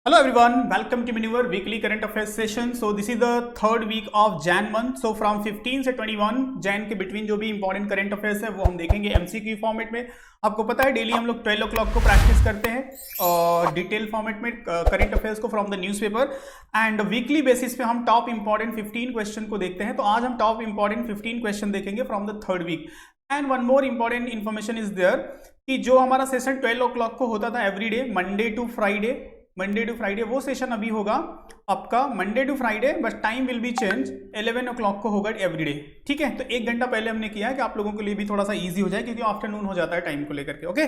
Hello everyone, welcome to Maneuver weekly current affairs session. So this is the third week of Jan month. So from 15 से 21 Jan के between जो भी important current affairs है वो हम देखेंगे MCQ format में। आपको पता है डेली हम लोग 12 o'clock को प्रैक्टिस करते हैं डिटेल फॉर्मेट में करंट अफेयर्स को from the newspaper and weekly basis पे हम टॉप इंपॉर्टेंट 15 क्वेश्चन को देखते हैं। तो आज हम टॉप इंपॉर्टेंट 15 क्वेश्चन देखेंगे from the third week. And one more important information is there कि जो हमारा सेशन 12 o'clock को होता था एवरीडे मंडे टू फ्राइडे वो सेशन अभी होगा आपका मंडे टू फ्राइडे, बस time will be change 11 o'clock को होगा एवरीडे। ठीक है, तो 1 घंटा पहले हमने किया है कि आप लोगों के लिए भी थोड़ा सा इजी हो जाए क्योंकि आफ्टरनून हो जाता है टाइम को लेकर के। ओके,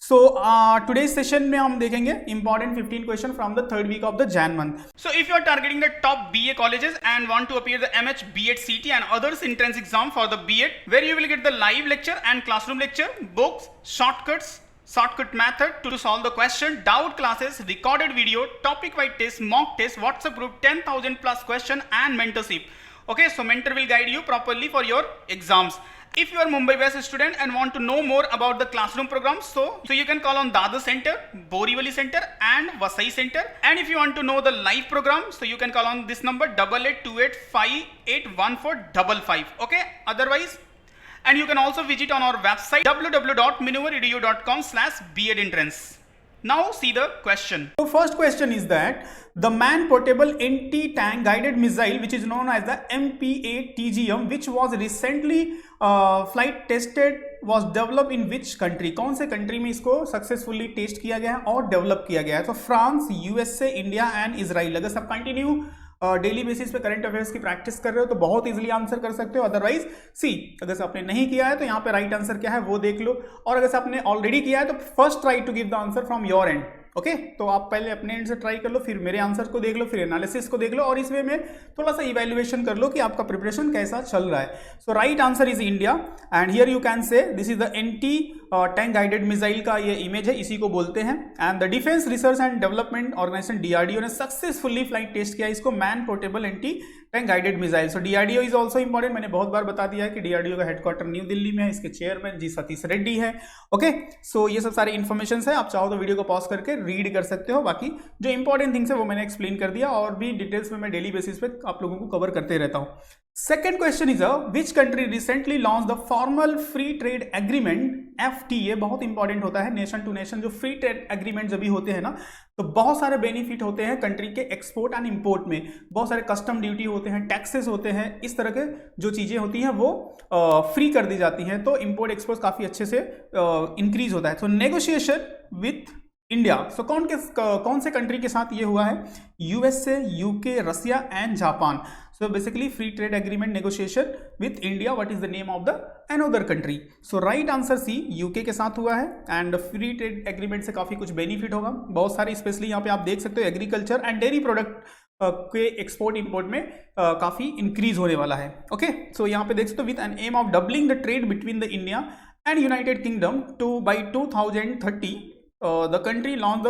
सो टुडे सेशन में हम देखेंगे important 15 question from the third week of the Jan month. So if you are targeting the top BA colleges and want to appear the MH, B.Ed, CT and others entrance exam for the B.Ed, where you will get the live lecture and classroom lecture, books, shortcut method to solve the question, doubt classes, recorded video, topic wise test, mock test, WhatsApp group, 10,000 plus question and mentorship. Okay, so mentor will guide you properly for your exams. If you are Mumbai based student and want to know more about the classroom programs, so you can call on Dadar Center, Borivali Center and Vasai Center. And if you want to know the live program, so you can call on this number 8828581455. Okay, otherwise, and you can also visit on our website www.maneuveredu.com/BEd-entrance. Now see the question. So first question is that the man portable anti-tank guided missile which is known as the MPA-TGM which was recently flight tested was developed in which country? कौन से country में इसको successfully test किया गया है और develop किया गया है? तो France, USA, India and Israel. अगर सब कंटिन्यू डेली बेसिस पे करंट अफेयर्स की प्रैक्टिस कर रहे हो तो बहुत इजीली आंसर कर सकते हो। अदरवाइज सी, अगर आपने नहीं किया है तो यहाँ पे राइट आंसर क्या है वो देख लो, और अगर आपने ऑलरेडी किया है तो first try to give the answer from your end. Okay, तो आप पहले अपने एंड से ट्राई कर लो, फिर मेरे आंसर को देख लो, फिर एनालिसिस को देख लो और इस वे में थोड़ा सा इवैल्यूएशन कर लो कि आपका प्रिपरेशन कैसा चल रहा है। So right answer is India and here you can say this is the anti tank guided missile का ये इमेज है, इसी को बोलते हैं। And the defence research and development organisation DRDO ने सक्सेसफुली फ्लाइट टेस्ट किया इसको, man portable anti tank guided missile. So DRDO is also important, मैंने बहुत बार बता दिया है कि DRDO का हेडक्वार्टर न्यू दिल्ली में है, इसके चेयरमैन जी सतीश रेड्डी है। ओके, सो ये सब सारे इन्फॉर्मेशन है, आप चाहो तो वीडियो को पॉज करके रीड कर सकते हो। बाकी जो इंपॉर्टेंट थिंग्स है वो मैंने एक्सप्लेन कर दिया और भी डिटेल्स में मैं डेली बेसिस पे आप लोगों को कवर करते रहता हूँ। Second question is which country recently launch the formal free trade agreement FTA। बहुत इंपॉर्टेंट होता है, नेशन टू नेशन जो फ्री ट्रेड एग्रीमेंट जब भी होते हैं ना तो बहुत सारे बेनिफिट होते हैं कंट्री के एक्सपोर्ट एंड इंपोर्ट में, बहुत सारे कस्टम ड्यूटी होते हैं, टैक्सेस होते हैं, इस तरह के जो चीजें होती हैं वो फ्री कर दी जाती हैं, तो इंपोर्ट एक्सपोर्ट काफी अच्छे से इंक्रीज होता है। सो नेगोशिएशन विथ इंडिया, सो कौन से कंट्री के साथ ये हुआ है? USA, UK, Russia and Japan. So basically free trade agreement negotiation with India, what is the name of the another country? So right answer C, UK के साथ हुआ है एंड फ्री ट्रेड एग्रीमेंट से काफी कुछ बेनिफिट होगा, बहुत सारे, स्पेशली यहाँ पे आप देख सकते हो एग्रीकल्चर एंड डेयरी प्रोडक्ट के एक्सपोर्ट इंपोर्ट में काफी इंक्रीज होने वाला है। ओके, सो यहाँ पे देख सकते हो with an aim of doubling the trade between the India and United Kingdom to by 2030 the country launch the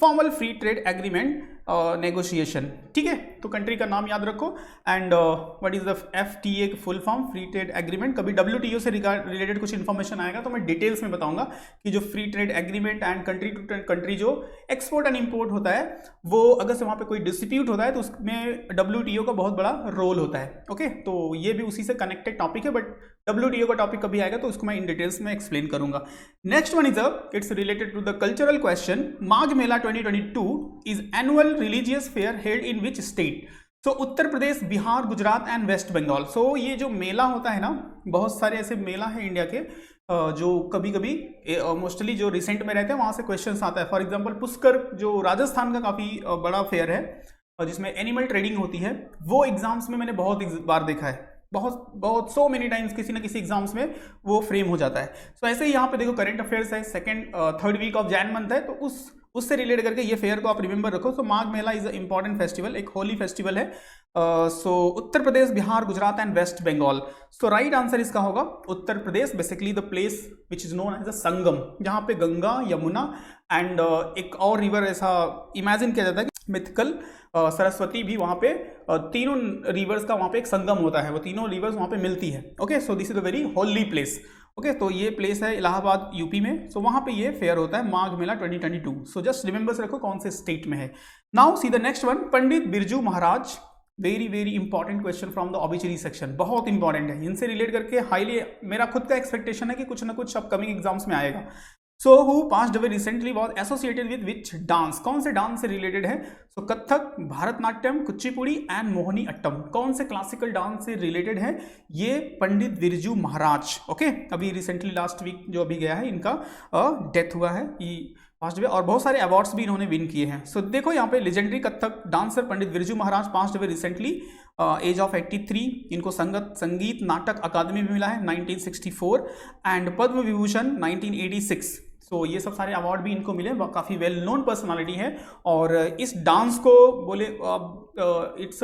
formal free trade agreement negotiation. ठीक है, तो कंट्री का नाम याद रखो and what is the FTA full form, free trade agreement. कभी WTO से रिलेटेड कुछ इन्फॉर्मेशन आएगा तो मैं डिटेल्स में बताऊंगा कि जो free trade agreement and country to country जो एक्सपोर्ट एंड इंपोर्ट होता है वो अगर से वहाँ पे कोई डिस्प्यूट होता है तो उसमें WTO का बहुत बड़ा रोल होता है। ओके, तो ये भी उसी से कनेक्टेड टॉपिक है, बट WTO का टॉपिक कभी आएगा तो उसको मैं इन डिटेल्स में एक्सप्लेन करूंगा। Next one is it's related to the cultural question. Magh Mela 2022 is annual religious fair held in which state? So Uttar Pradesh, Bihar, Gujarat and waste Bengal. So ये जो मेला होता है ना, बहुत सारे ऐसे मेला है इंडिया के जो कभी कभी मोस्टली जो रिसेंट में रहते हैं वहां से क्वेश्चन आता है। फॉर एग्जाम्पल पुष्कर जो राजस्थान का काफी बड़ा फेयर है जिसमें एनिमल ट्रेडिंग होती है, वो एग्जाम्स में मैंने बहुत बार देखा है, बहुत सो मेनी टाइम्स किसी ना किसी एग्जाम्स में वो फ्रेम हो जाता है। सो ऐसे ही यहाँ पे देखो करंट अफेयर्स है, third week of Jan month है, तो उससे रिलेट करके ये फेयर को आप रिमेंबर रखो। So Magh Mela is a important festival, एक होली फेस्टिवल है। So Uttar Pradesh, Bihar, Gujarat and waste Bengal. So right answer इसका होगा Uttar Pradesh, basically the place which is known as a Sangam, जहाँ पे गंगा, यमुना एंड एक और रिवर ऐसा इमेजिन किया जाता है, मिथिकल सरस्वती भी वहाँ पे तीनों रिवर्स का वहाँ पे एक संगम होता है, वो तीनों रिवर्स वहाँ पे मिलती है। Okay, so this is a very holy place. Okay तो ये प्लेस है इलाहाबाद यूपी में, सो वहां पे ये फेयर होता है माघ मेला 2022। सो जस्ट रिमेंबर रखो कौन से स्टेट में है। Now see the next one, Pandit Birju Maharaj, very very important question from the ऑबिचरी section, बहुत इंपॉर्टेंट है। इनसे रिलेट करके हाईली मेरा खुद का एक्सपेक्टेशन है कि कुछ ना कुछ अपकमिंग एग्जाम्स में आएगा। So who passed away recently was associated with which dance, कौन से डांस से रिलेटेड है? सो कथक, भारतनाट्यम, कुचिपुड़ी एंड मोहिनी अट्टम, कौन से क्लासिकल डांस से रिलेटेड है? ये पंडित बिरजू महाराज। ओके अभी रिसेंटली लास्ट वीक जो अभी गया है इनका डेथ हुआ है, पास्ट अवे, और बहुत सारे अवार्ड्स भी इन्होंने विन किए हैं। सो देखो यहाँ पे legendary Kathak dancer Pandit Birju Maharaj passed away recently, age of 83। इनको संगीत नाटक अकादमी में मिला है 1964 एंड पद्म विभूषण 1986। सो ये सब सारे अवार्ड भी इनको मिले, काफ़ी वेल नोन पर्सनालिटी है। और इस डांस को बोले इट्स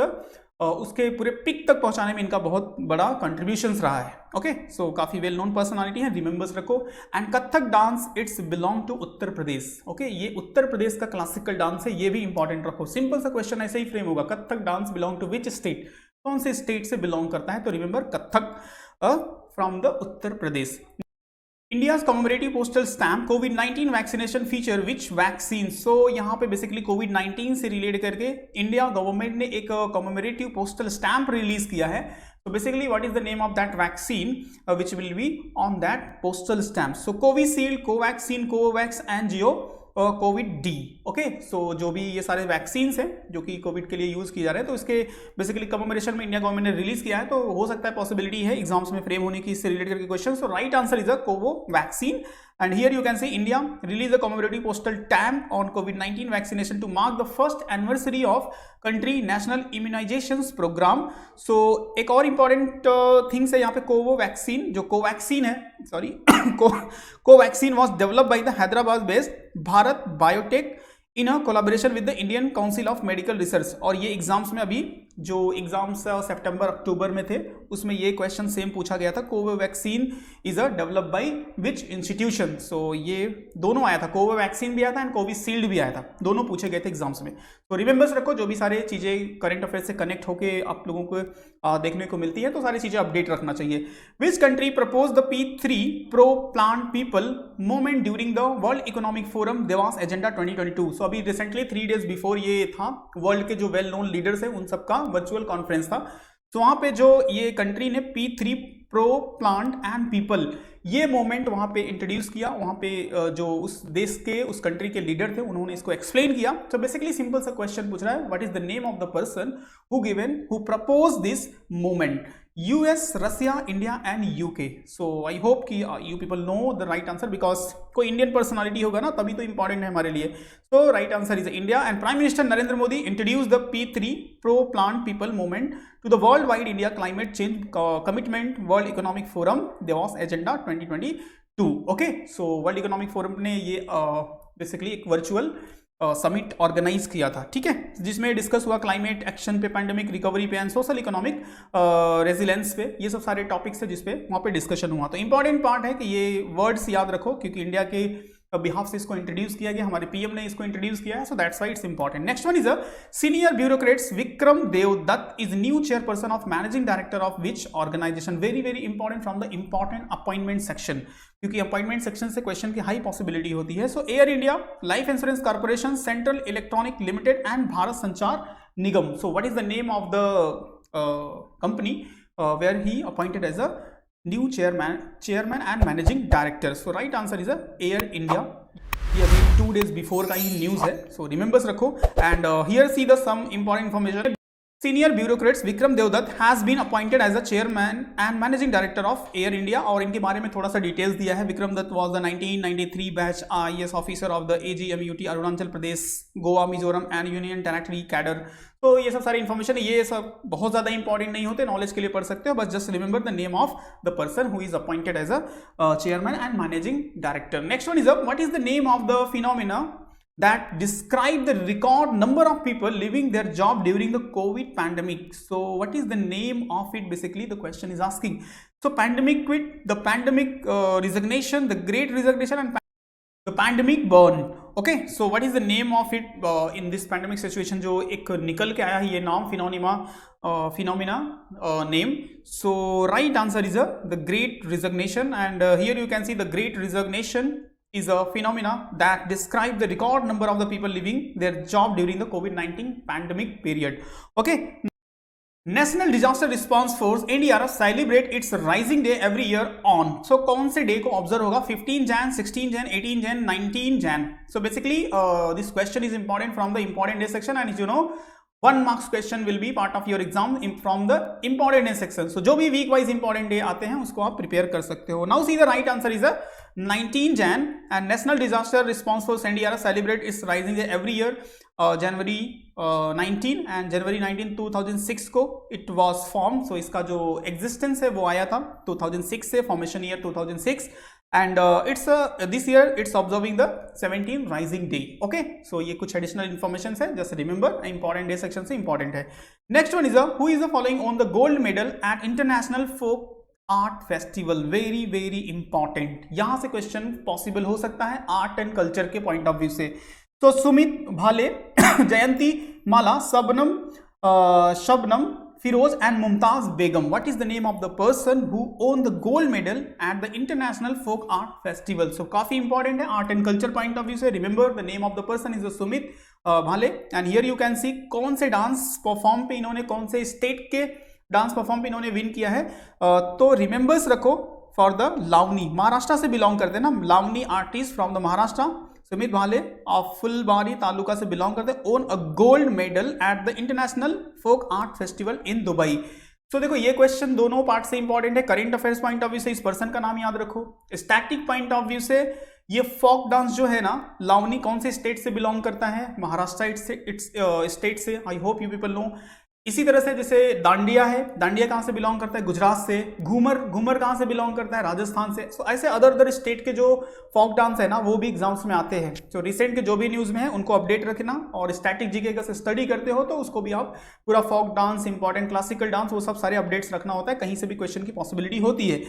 उसके पूरे पिक तक पहुंचाने में इनका बहुत बड़ा कंट्रीब्यूशंस रहा है। ओके सो काफ़ी वेल नोन पर्सनालिटी है, रिमेंबर्स रखो। And Kathak dance it's belong to Uttar Pradesh. Okay ये उत्तर प्रदेश का क्लासिकल डांस है, ये भी इंपॉर्टेंट रखो। सिंपल सा क्वेश्चन ऐसे ही फ्रेम होगा, Kathak dance belong to which state, कौन से स्टेट से बिलोंग करता है? तो remember Kathak from the Uttar Pradesh. India's commemorative postal stamp कोविड-19 vaccination feature which vaccine. So यहाँ पे बेसिकली कोविड-19 से रिलेट करके इंडिया गवर्नमेंट ने एक कॉमेमोरेटिव पोस्टल स्टैम्प रिलीज किया है। So basically what is the name of that vaccine which will be on that postal stamp? So Covishield, Covaxin, Covax and Covid D. Okay so जो भी ये सारे vaccines हैं जो कि कोविड के लिए यूज किए जा रहे हैं, तो इसके बेसिकली कमेमोरेशन में इंडिया गवर्नमेंट ने रिलीज किया है। तो हो सकता है पॉसिबिलिटी है एग्जाम्स में फ्रेम होने की इससे रिलेटेड करके question. So right answer is a Covaxin and here you can see India released a commemorative postal stamp on COVID-19 vaccination to mark the first anniversary of country national immunizations program. So एक और important things है यहाँ पे, Covaxin जो Covaxin है, sorry Covaxin was developed by the Hyderabad based Bharat biotech in a collaboration with the Indian council of medical research. और ये exams में अभी जो एग्जाम्स सितंबर अक्टूबर में थे उसमें ये क्वेश्चन सेम पूछा गया था, Covaxin is a developed by which institution. So ये दोनों आया था, कोवैक्सीन भी आया था एंड कोविशील्ड भी आया था, दोनों पूछे गए थे एग्जाम्स में। तो रिमेंबर्स रखो, जो भी सारे चीजें करंट अफेयर से कनेक्ट होकर आप लोगों को देखने को मिलती है तो सारी चीजें अपडेट रखना चाहिए। Which country propose the P3 pro plant people movement during the world economic forum Dewas agenda 2022। सो अभी रिसेंटली 3 days बिफोर ये था, वर्ल्ड के जो वेल नोन लीडर्स हैं उन सबका वर्चुअल कॉन्फ्रेंस था। तो वहां पे जो ये कंट्री ने P3 pro plant and people ये मूवमेंट वहां पे इंट्रोड्यूस किया। वहां पे जो उस देश के उस कंट्री के लीडर थे उन्होंने इसको एक्सप्लेन किया। तो बेसिकली सिंपल सा क्वेश्चन पूछ रहा है, what is the name of the person who propose this movement? US, Russia, India and UK. So I hope कि you people know the right answer, because कोई इंडियन पर्सनालिटी होगा ना तभी तो इंपॉर्टेंट है हमारे लिए। So right answer is India and prime minister Narendra Modi introduce the P3 pro plant people movement to the world wide India climate change commitment world economic forum Dewas agenda 2022। Okay so world economic forum ने ये basically एक virtual summit organise किया था, ठीक है, जिसमें discuss हुआ climate action पे, पैंडेमिक रिकवरी पे एंड सोशल इकोनॉमिक रेजिलेंस पे। ये सब सारे टॉपिक्स है जिसपे वहाँ पे डिस्कशन हुआ। तो इंपॉर्टेंट पार्ट है कि ये वर्ड्स याद रखो क्योंकि इंडिया के बिहाफ से इसको इंट्रोड्यूस किया गया, हमारे पीएम ने इसको इंट्रोड्यूस किया है। So that's why it's important. Next one is a senior bureaucrats Vikram Devdutt is new chairperson of managing director of which organisation. Very very important from the important appointment section, क्योंकि appointment section से question की high possibility होती है। So Air India, life insurance corporation, central electronic limited and Bharat Sanchar Nigam. So what is the name of the company where he appointed as a new chairman and managing director? So right answer is a Air India. ये अभी 2 days before का ही news है, so remembers रखो। And here see the some important information. Senior bureaucrats Vikram Devdutt has been appointed as the chairman and managing director of Air India। और इनके बारे में थोड़ा सा डिटेल्स दिया है। Vikram Dutt was the 1993 batch IAS officer of the AGMUT Arunachal Pradesh, Goa, Mizoram and union territory cadre. तो ये सब सारी इन्फॉर्मेशन, ये सब बहुत ज्यादा इंपॉर्टेंट नहीं होते, नॉलेज के लिए पढ़ सकते हो, बस just remember the name of the person who is appointed as a chairman and managing director. Next one is a what is the name of the phenomena that describe the record number of people leaving their job during the COVID pandemic? So what is the name of it? Basically the question is asking. So pandemic quit, the pandemic resignation, the great resignation and the pandemic burn. Okay, so what is the name of it in this pandemic situation? जो एक निकल के आया है ये नाम, phenomena name. So right answer is the great resignation, and here you can see the great resignation is a phenomena that describe the record number of the people leaving their job during the COVID-19 pandemic period. Okay. National Disaster Response Force NDRF celebrate its rising day every year on. So कौन से day को observe होगा? 15 Jan, 16 Jan, 18 Jan, 19 Jan. So basically this question is important from the important day section, and you know 1 marks question will be part of your exam from the important day section. So जो भी week wise important day आते हैं उसको आप prepare कर सकते हो. Now see the right answer is a 19 Jan, and National Disaster Response Force NDRF celebrate its rising day every year January 19 and January 19 2006 को it was formed. So इसका जो existence है वो आया था 2006 से, formation year 2006, and it's this year it's observing the 17th rising day. Okay, so ये कुछ additional information है, just remember important day section से important है. Next one is who is the following on the gold medal at International Folk art festival? Very very important, यहां से question possible हो सकता है आर्ट एंड कल्चर के point of view से. तो Sumit Bhale, Jayanti Mala, Shabnam Firoz and Mumtaz Begum. What is the name of the person who won the gold medal at the international folk art festival? So काफी important है art and culture point of view से. Remember the name of the person is Sumit भाले, and here you can सी कौन से dance perform पे इन्होंने, कौन से स्टेट के डांस परफॉर्म पे इन्होंने विन किया है. तो रिमेंबर्स रखो फॉर द लावनी, महाराष्ट्र से बिलोंग करते हैं ना, Lavani artist from the Maharashtra. Sumit Bhale of Phulbari taluka से बिलोंग करते हैं, won a gold medal at the international folk art festival in Dubai. तो देखो ये क्वेश्चन दोनों पार्ट से इंपॉर्टेंट है. Current affairs point of view से इस पर्सन का नाम याद रखो. स्टैटिक पॉइंट ऑफ व्यू से ये फोक डांस जो है ना, लावनी कौन से स्टेट से बिलोंग करता है? महाराष्ट्र स्टेट से. I hope you people no. इसी तरह से जैसे दांडिया है, दांडिया कहाँ से बिलोंग करता है? गुजरात से. घूमर कहाँ से बिलोंग करता है? राजस्थान से. सो ऐसे अदर स्टेट के जो फोक डांस है ना वो भी एग्जाम्स में आते हैं. तो रिसेंट के जो भी न्यूज़ में है उनको अपडेट रखना, और स्टैटिक जीके का स्टडी करते हो तो उसको भी आप पूरा folk dance, important classical dance, वो सब सारे अपडेट्स रखना होता है, कहीं से भी क्वेश्चन की पॉसिबिलिटी होती है.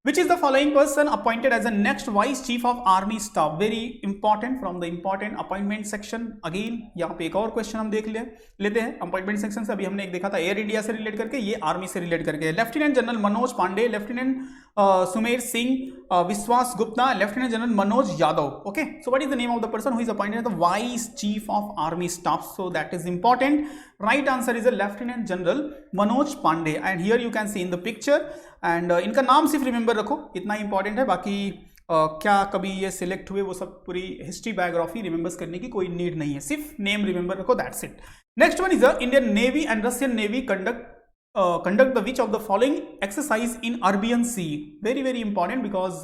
Which is the following person appointed as the next Vice Chief of Army Staff? Very important from the important appointment section. Again यहाँ पे एक और क्वेश्चन हम लेते हैं अपॉइंटमेंट सेक्शन से. अभी हमने एक देखा था एयर इंडिया से रिलेट करके, ये आर्मी से रिलेट करके. Lieutenant general Manoj Pande, lieutenant Sumer Singh, Vishwas Gupta, lieutenant general Manoj Yadav. Okay, so what is the name of the person who is appointed as the vice chief of army staff? So that is important. Right answer is lieutenant general Manoj Pande, and here you can see in the picture. And इनका नाम सिर्फ remember रखो, इतना important है. बाकी क्या कभी ये सिलेक्ट हुए वो सब पूरी हिस्ट्री बायोग्राफी रिमेंबर्स करने की कोई नीड नहीं है, सिर्फ नेम रिमेंबर रखो, that's it. Next one is Indian navy and Russian navy conduct the which of the following exercise in Arabian Sea? Very very important because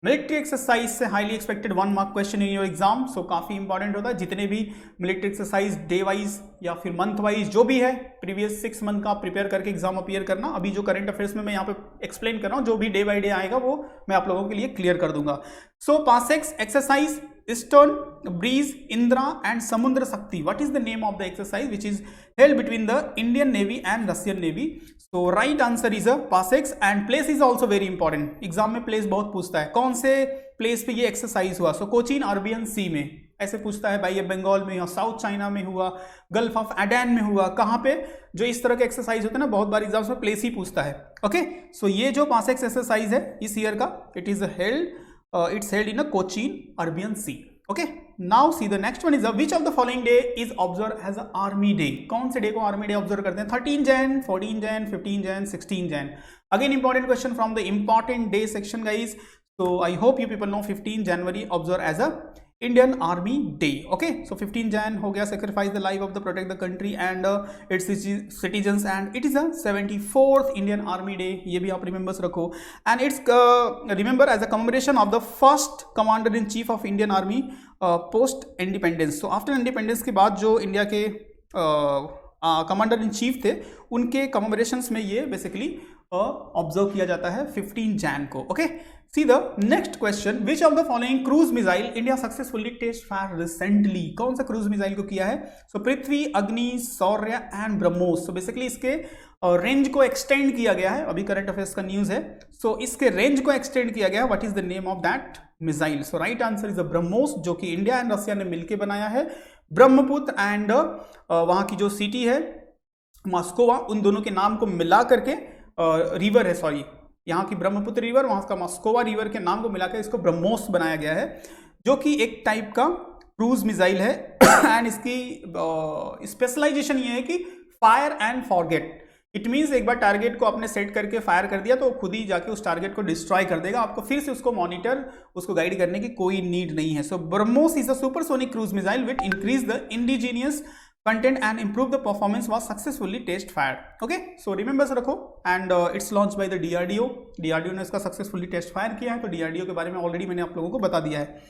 military exercise से highly expected 1 mark question in your exam. So काफी important होता है. जितने भी military exercise day wise या फिर month wise जो भी है, प्रीवियस 6 मंथ का प्रिपेयर करके एग्जाम अपीयर करना. अभी जो करंट अफेयर्स में मैं यहाँ पे एक्सप्लेन कर रहा हूँ, जो भी डे बाई डे आएगा वो मैं आप लोगों के लिए क्लियर कर दूंगा. So PASSEX exercise, eastern breeze, Indira and Samudra Shakti. What is the name of the exercise which is held between the Indian Navy and Russian Navy? So right answer is PASEX, and place is also very important. Exam में place बहुत पूछता है, कौन से place पे ये exercise हुआ? सो Cochin Arabian सी में ऐसे पूछता है भाई, ये बंगाल में हुआ, साउथ चाइना में हुआ, गल्फ ऑफ एडेन में हुआ, कहाँ पे? जो इस तरह के एक्सरसाइज होते हैं ना, बहुत बार एग्जाम्स में प्लेस ही पूछता है. ओके, सो ये जो PASEX एक्सरसाइज है इस ईयर का, it's held in a Cochin Arabian Sea. Okay, now see the next one is which of the following day is observed as a army day? कौन से डे को आर्मी डे ऑब्जर्व करते हैं? 13 Jan, 14 Jan, 15 Jan, 16 Jan. Again important question from the important day section guys. So I hope you people know 15 January observed as a Indian Army Day. Okay, so 15 Jan हो गया sacrifice the life of the protect the country and its citizens, and it is a 74th Indian Army Day. ये भी आप remembers रखो, and it's remember as a commemoration of the first commander in chief of Indian Army post independence. So after independence के बाद जो India के commander in chief थे उनके कमेमोरेशंस में ये बेसिकली ऑब्जर्व किया जाता है 15 Jan को. Okay, see the next question, which of the following cruise missile India successfully test fire recently? कौन सा क्रूज मिसाइल को किया है? सो पृथ्वी, अग्नि, शौर्य एंड ब्रह्मोस. सो बेसिकली इसके रेंज को एक्सटेंड किया गया है, अभी करंट अफेयर्स का न्यूज है. सो इसके रेंज को एक्सटेंड किया गया है. What is the name of that missile? So right answer is BrahMos, जो कि इंडिया एंड रशिया ने मिलकर बनाया है। ब्रह्मपुत्र एंड वहां की जो सिटी है मॉस्कोवा, उन दोनों के नाम को मिला करके रिवर है, सॉरी, यहाँ की ब्रह्मपुत्र रिवर, वहां का मॉस्कोवा रिवर के नाम को मिलाकर इसको ब्रह्मोस बनाया गया है, जो कि एक टाइप का क्रूज मिसाइल है। एंड इसकी स्पेशलाइजेशन ये है कि fire and forget. It means एक बार टारगेट को आपने सेट करके फायर कर दिया तो खुद ही जाके उस टारगेट को डिस्ट्रॉय कर देगा, आपको फिर से उसको मॉनिटर, उसको गाइड करने की कोई नीड नहीं है। So BrahMos is a supersonic cruise missile which increase the indigenous content and improve the performance was successfully test fired. Okay, so remember रखो, and it's launched by the DRDO ने इसका successfully test fire किया है, तो DRDO के बारे में already मैंने आप लोगों को बता दिया है।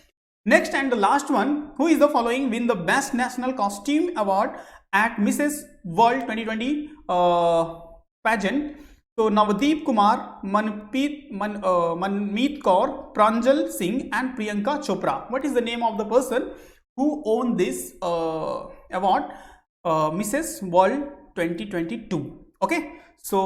Next and the last one, who is the following win the best national costume award at Mrs World 2020 pageant? तो Navdeep Kumar, Manmeet Kaur, Pranjal Singh and Priyanka Chopra. What is the name of the person who own this award, Mrs. World 2022? Okay, so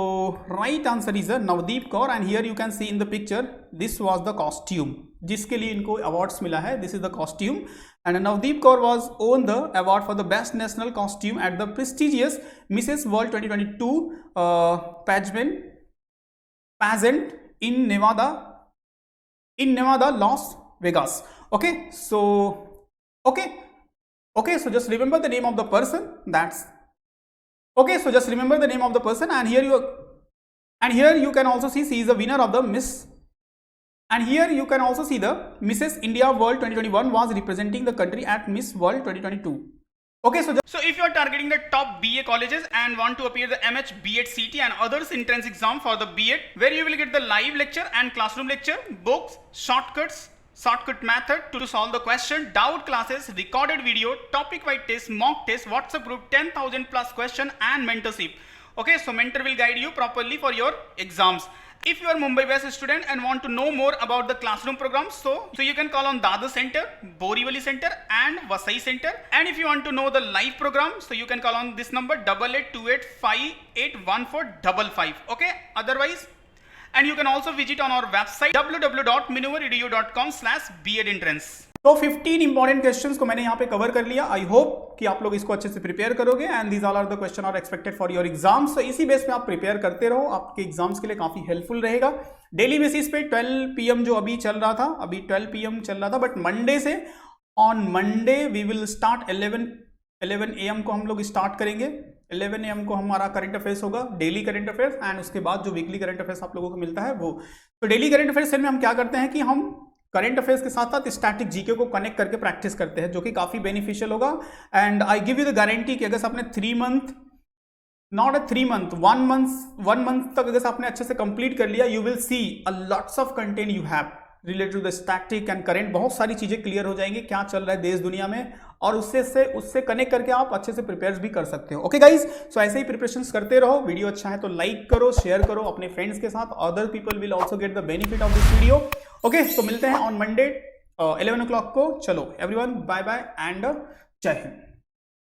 right answer is Navdeep Kaur, and here you can see in the picture this was the costume जिसके लिए इनको awards मिला है. This is the costume, and Navdeep Kaur was won the award for the best national costume at the prestigious Mrs. World 2022 pageant in Nevada, Las Vegas. Okay, okay, so just remember the name of the person. That's okay, so just remember the name of the person, and here you can also see she is the winner of the Miss, and here you can also see the Mrs. India World 2021 was representing the country at Miss World 2022. Okay, so if you are targeting the top BA colleges and want to appear the MH, B.Ed, CT and others entrance exam for the B.Ed, where you will get the live lecture and classroom lecture, books, shortcut method to solve the question, doubt classes, recorded video, topic wise test, mock test, WhatsApp group, 10,000 plus question and mentorship. Okay, so mentor will guide you properly for your exams. If you are Mumbai based student and want to know more about the classroom programs, so you can call on Dadar Center, Borivali Center and Vasai Center. And if you want to know the live program, so you can call on this number 8828581455. Okay, otherwise, and you can also visit on our website www.minovaaedu.com/bedentrance. तो 15 important questions को मैंने यहाँ पे cover कर लिया। आई hope कि आप लोग इसको अच्छे से प्रिपेयर करोगे, and these all are the question are expected for your exams. तो इसी बेस पे आप प्रिपेयर करते रहो, आपके एग्जाम्स के लिए काफी हेल्पफुल रहेगा। डेली बेसिस पे 12 PM जो अभी चल रहा था, अभी 12 PM चल रहा था, बट मंडे से on Monday we will start 11 AM को हम लोग स्टार्ट करेंगे। 11 AM को हमारा करंट अफेयर्स होगा, डेली करंट अफेयर्स, एंड उसके बाद जो वीकली करंट अफेयर्स आप लोगों को मिलता है वो। तो डेली करंट अफेयर्स में हम क्या करते हैं कि हम करंट अफेयर्स के साथ साथ स्टैटिक जीके को कनेक्ट करके प्रैक्टिस करते हैं, जो कि काफी बेनिफिशियल होगा। And I give you the guarantee कि अगर आपने 3 month, not a 3 month, 1 month तक अगर आपने अच्छे से कंप्लीट कर लिया, you will see a lots of content you have related to the static and current. बहुत सारी चीजें क्लियर हो जाएंगी, क्या चल रहा है देश दुनिया में, और उससे कनेक्ट करके आप अच्छे से प्रिपेयर भी कर सकते हो। ओके गाइज, सो ऐसे ही प्रिपरेशंस करते रहो। वीडियो अच्छा है तो लाइक करो, शेयर करो अपने फ्रेंड्स के साथ, other people will also get the benefit of this video. Okay, तो मिलते हैं ऑन मंडे 11 o'clock को। चलो एवरीवन, बाय बाय एंड जय हिंद।